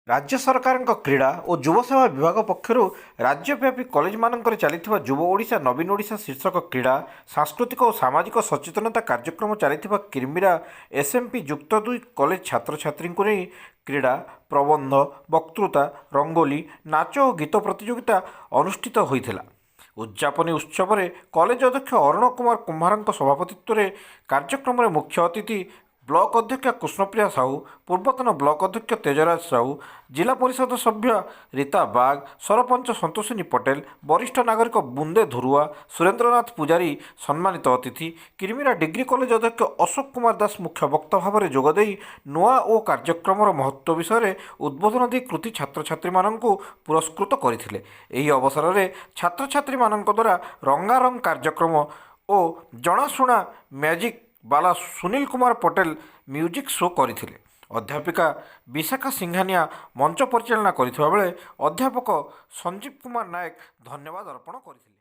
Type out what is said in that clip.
राज्य सरकार क्रीड़ा और युव सेवा विभाग पक्षर राज्यव्यापी कॉलेज मानक चली युव ओडिशा नवीन ओडिशा शीर्षक क्रीड़ा सांस्कृतिक और सामाजिक सचेतनता कार्यक्रम चली किरमिरा एसएमपी युक्त 2 कॉलेज छात्र छात्री को नहीं क्रीड़ा प्रबंध वक्तृता रंगोली नाच और गीत प्रतियोगिता अनुष्ठित होता। उद्यापनी उत्सव में कॉलेज अध्यक्ष अरुण कुमार कुम्हार सभापतित्व में कार्यक्रम में मुख्य अतिथि ब्लॉक अध्यक्ष कृष्णप्रिया साहू पूर्वतन ब्लॉक अध्यक्ष तेजराज साहू जिला परिषद सभ्य रीता बाग सरपंच संतोषिनी पटेल वरिष्ठ नागरिक बुंदे धुरुआ सुरेंद्रनाथ पुजारी सम्मानित अतिथि किरमिरा डिग्री कॉलेज अध्यक्ष अशोक कुमार दास मुख्य वक्ता भाव में जोगदे नुआ और कार्यक्रम महत्व विषय उद्बोधन दी कृति छात्र छात्री मानू पुरस्कृत करते। यह अवसर में छात्र छात्री द्वारा रंगारंग कार्यक्रम और जनाशुना मैजिक बाला सुनील कुमार पटेल म्यूजिक शो करथिले। अध्यापिका विशाखा सिंघानिया मंच परिचालना करथिबा बेले अध्यापक संजीव कुमार नायक धन्यवाद अर्पण करथिले।